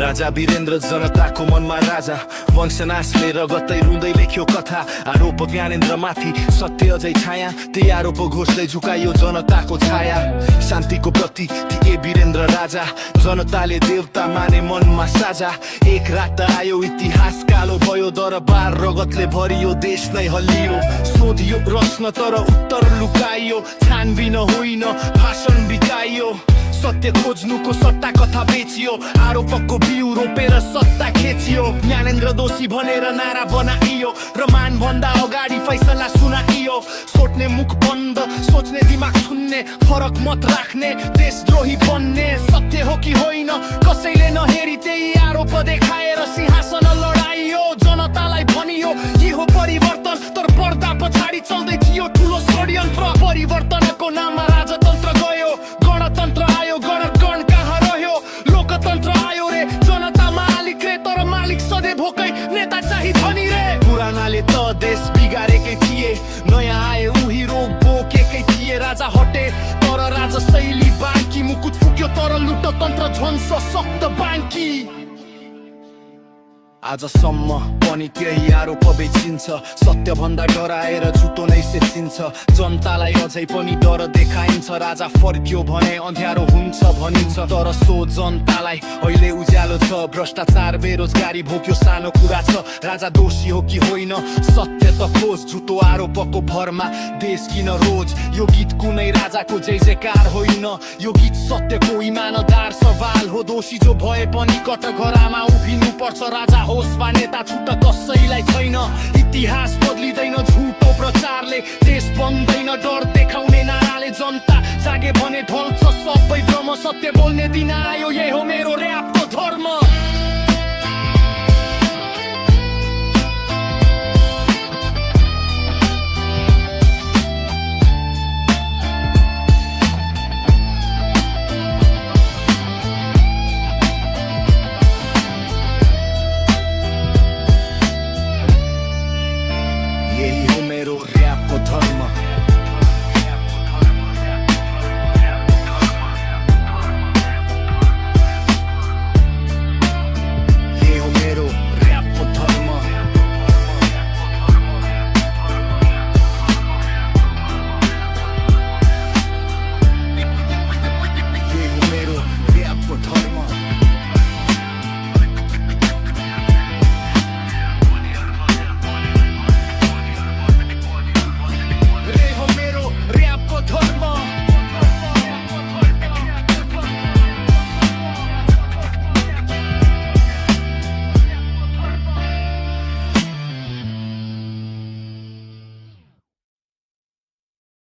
राजा वीरेन्द्र जनताको मनमा राजा वंशनाशले रगतै रुँदै लेख्यो कथा आरोप ज्ञानेन्द्र माथि सत्य अझै छाया त्यही आरोप घोषले झुकायो जनताको छाया शान्तिको प्रतीक थिए वीरेन्द्र राजा जनताले देवता माने मनमा साझा एक रात आयो इतिहास कालो भयो दरबार रगतले भरियो देश नै हल्लियो सोधियो प्रश्न तर उत्तर लुकाइयो छानबिन होइन भाषण बिताइयो सत्य खोज्नुको सट्टा कथा बेचियो आरोपको बिउ रोपेर सत्ता खिचियो ज्ञानेन्द्र दोषी भनेर नारा बनाइयो र मान भन्दा अगाडि फैसला सुनाइयो सोच्ने मुख बन्द सोच्ने दिमाग छुन्ने फरक मत राख्ने देशद्रोही बन्ने सत्य हो कि होइन कसैले नहेरी त्यही आरोप देखाएर सिंहासन लडाइयो जनतालाई भनियो के हो परिवर्तन तर पर्दा पछाडि चल्दै थियो ठुलो षड्यन्त्र परिवर्तनको नाममा राजतन्त्र गयो गणतन्त्र आयो गणकण कहाँ रह्यो लोकतन्त्र आयो रे जनता मालिक रे तर मालिक सधैँ भोकै नेता चाहिँ धनी रे पुरानाले त देश बिगारेकै थिए नयाँ आए उही रोग बोकेकै थिए राजा हटे तर राजा शैली बाँकी मुकुट फुक्यो तर लुटतन्त्र झन् सशक्त बाँकी आजसम्म पनि त्यही आरोप बेचिन्छ सत्य भन्दा डराएर झुटो नै सेचिन्छ जनतालाई अझै पनि डर देखाइन्छ राजा फर्क्यो भने अँध्यारो हुन्छ भनिन्छ तर सो जनतालाई अहिले उज्यालो छ भ्रष्टाचार बेरोजगारी भोग्यो सानो कुरा छ राजा दोषी हो कि होइन सत्य त खोज झुटो आरोपको भरमा देश किन रोज यो गीत कुनै राजाको जय जयकार होइन यो गीत सत्यको इमानदार सवाल हो दोषी जो भए पनि कटघरामा उभिनु पर्छ राजा होस् वा नेता छुट कसैलाई छैन इतिहास बदलिँदैन झुटो प्रचारले देश बन्दैन डर देखाउने नाराले जनता जागे भने ढल्छ सबै भ्रम सत्य बोल्ने दिन आयो यही हो मेरो र्यापको धर्म